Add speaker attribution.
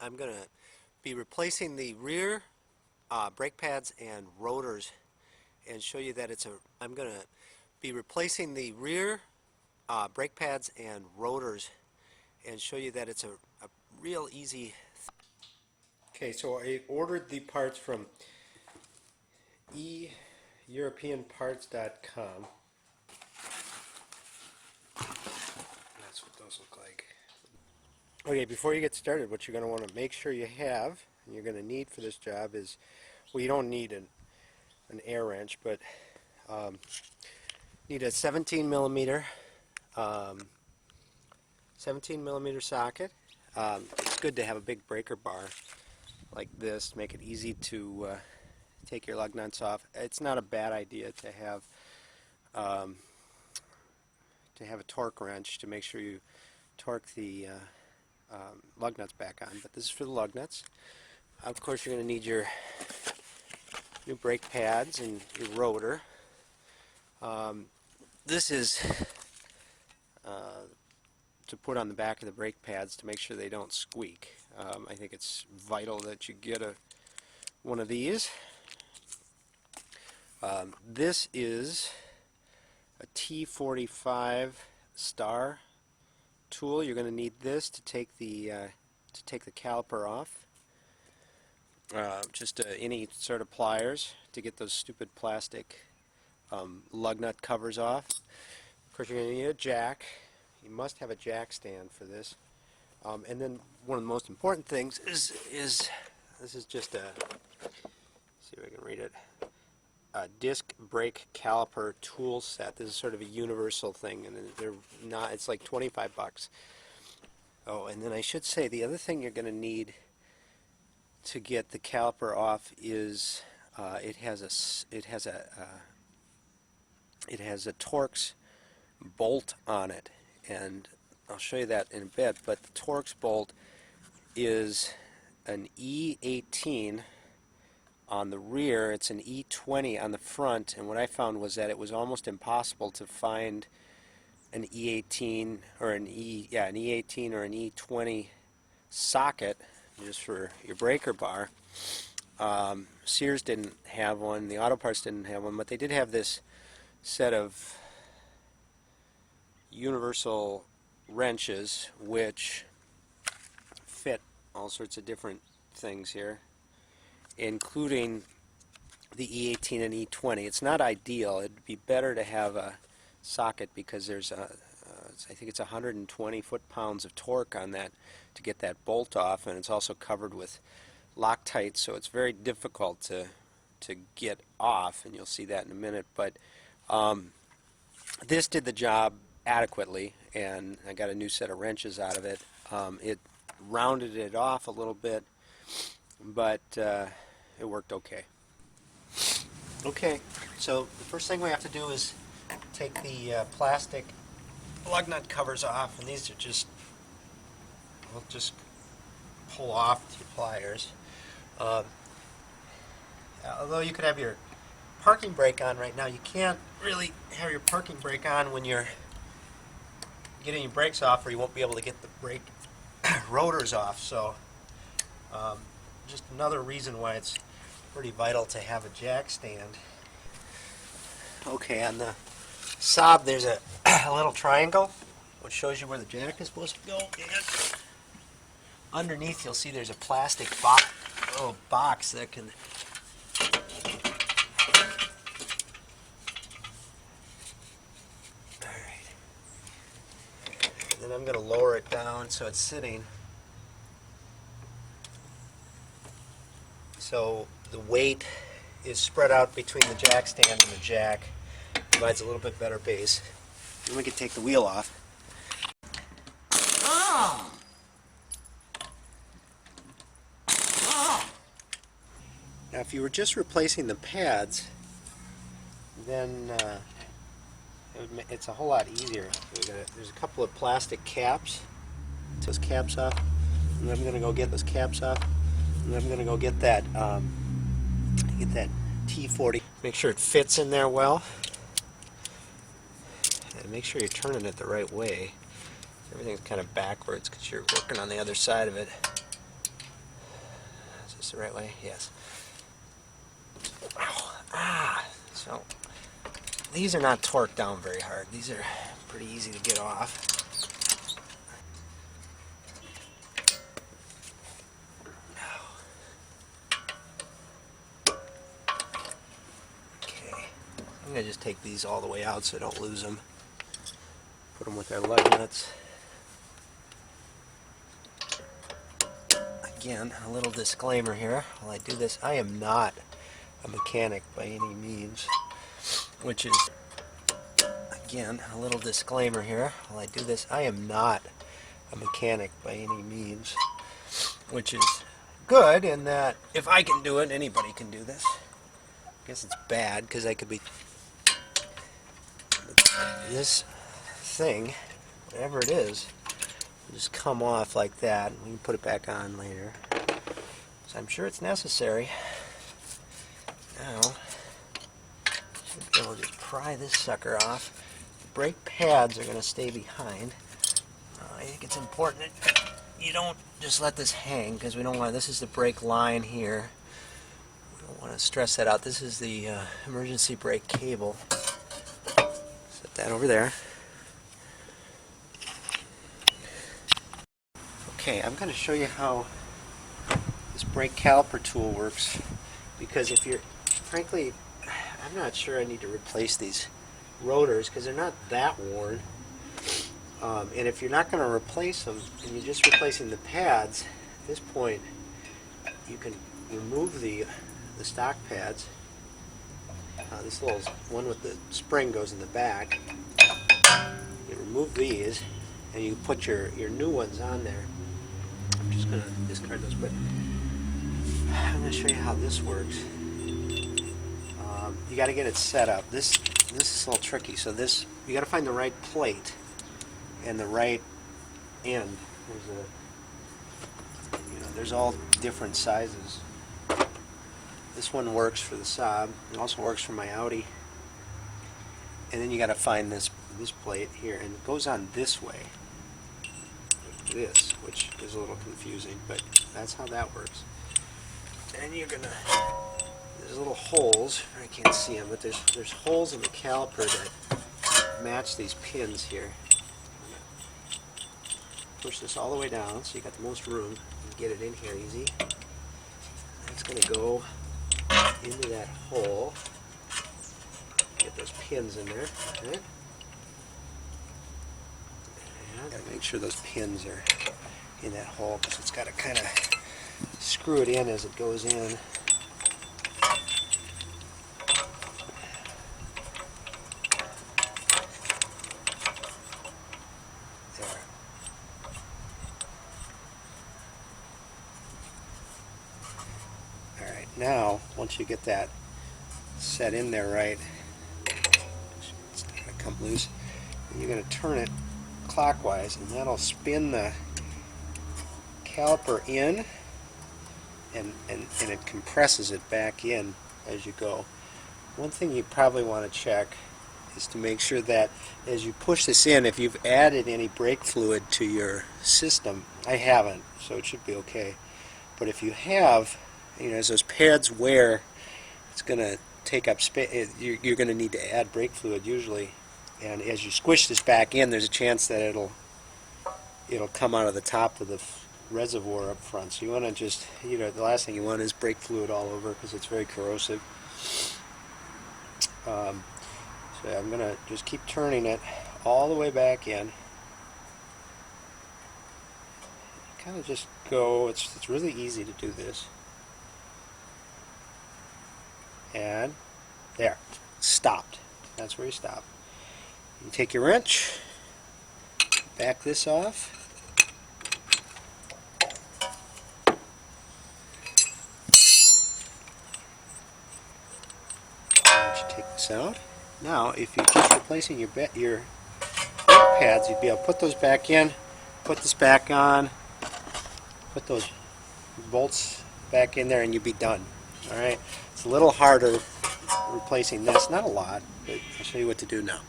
Speaker 1: I'm going to be replacing the rear brake pads and rotors and show you that I'm going to be replacing the rear brake pads and rotors and show you that it's a real easy. Okay, so I ordered the parts from EuropeanParts.com. That's what those look like. Okay, before you get started, what you're going to want to make sure you have, and you're going to need for this job is, well, you don't need an air wrench, but need a 17 millimeter socket. It's good to have a big breaker bar like this to make it easy to take your lug nuts off. It's not a bad idea to have a torque wrench to make sure you torque the lug nuts back on, but this is for the lug nuts. Of course, you're going to need your new brake pads and your rotor. This is to put on the back of the brake pads to make sure they don't squeak. I think it's vital that you get one of these. This is a T45 star tool. You're going to need this to take the caliper off. Just any sort of pliers to get those stupid plastic lug nut covers off. Of course, you're going to need a jack. You must have a jack stand for this. And then one of the most important things is this is just a, see if I can read it, a disc brake caliper tool set. This is sort of a universal thing, and they're not. It's like 25 bucks. Oh, and then I should say the other thing you're going to need to get the caliper off is it has a Torx bolt on it, and I'll show you that in a bit. But the Torx bolt is an E18 on the rear. It's an E20 on the front, and what I found was that it was almost impossible to find an E18 or an E18 or an E20 socket just for your breaker bar. Sears didn't have one, the auto parts didn't have one, but they did have this set of universal wrenches which fit all sorts of different things here, including the E18 and E20. It's not ideal. It'd be better to have a socket because there's I think it's 120 foot-pounds of torque on that to get that bolt off, and it's also covered with Loctite, so it's very difficult to get off, and you'll see that in a minute. But this did the job adequately, and I got a new set of wrenches out of it. It rounded it off a little bit, but it worked okay. Okay, so the first thing we have to do is take the plastic lug nut covers off, and these are we'll just pull off with your pliers. Although you could have your parking brake on right now, you can't really have your parking brake on when you're getting your brakes off, or you won't be able to get the brake rotors off. So just another reason why it's pretty vital to have a jack stand. Okay, on the SAAB there's a little triangle which shows you where the jack is supposed to go, and underneath you'll see there's a plastic little box that can then I'm going to lower it down so it's sitting. So the weight is spread out between the jack stand and the jack. Provides a little bit better base. Then we can take the wheel off. Now if you were just replacing the pads, then it's a whole lot easier. There's a couple of plastic caps. Get those caps off. And I'm going to go get those caps off. And I'm going to go get that T40. Make sure it fits in there well. And make sure you're turning it the right way. Everything's kind of backwards because you're working on the other side of it. this the right way? Yes. Ow. Ah! So, these are not torqued down very hard. These are pretty easy to get off. Okay. I'm going to just take these all the way out so I don't lose them. Put them with our lug nuts. Again, a little disclaimer here. While I do this, I am not a mechanic by any means, which is, again, a little disclaimer here. While I do this, I am not a mechanic by any means, which is good in that if I can do it, anybody can do this. I guess it's bad because I could be... This thing, whatever it is, will just come off like that. We can put it back on later. So I'm sure it's necessary. Now, should be able to just pry this sucker off. The brake pads are going to stay behind. I think it's important that you don't just let this hang, because we don't want. This is the brake line here. We don't want to stress that out. This is the emergency brake cable. Set that over there. Okay, I'm going to show you how this brake caliper tool works, because if you're, frankly, I'm not sure I need to replace these rotors because they're not that worn. And if you're not going to replace them and you're just replacing the pads, at this point you can remove the stock pads. This little one with the spring goes in the back. You remove these and you put your new ones on there. I'm just going to discard those, but I'm going to show you how this works. You got to get it set up. This is a little tricky. So this, you got to find the right plate and the right end. There's all different sizes. This one works for the SAAB. It also works for my Audi. And then you got to find this plate here, and it goes on this way. This, which is a little confusing, but that's how that works. And you're gonna, there's little holes. I can't see them, but there's holes in the caliper that match these pins here. Push this all the way down so you got the most room. You get it in here easy. It's going to go into that hole. Get those pins in there. Okay. And gotta make sure those pins are in that hole because it's got to kind of screw it in as it goes in. Now, once you get that set in there right, it's not going to come loose, you're going to turn it clockwise, and that'll spin the caliper in, and it compresses it back in as you go. One thing you probably want to check is to make sure that as you push this in, if you've added any brake fluid to your system, I haven't, so it should be okay. But if you have, as those pads wear, it's going to take up space. You're going to need to add brake fluid usually, and as you squish this back in, there's a chance that it'll come out of the top of the reservoir up front. So you want to just, the last thing you want is brake fluid all over because it's very corrosive. So I'm going to just keep turning it all the way back in. Kind of just go. It's really easy to do this. And there, stopped. That's where you stop. You take your wrench, back this off. Take this out. Now, if you're just replacing your brake pads, you'd be able to put those back in, put this back on, put those bolts back in there, and you'd be done. All right. It's a little harder replacing this, not a lot, but I'll show you what to do now.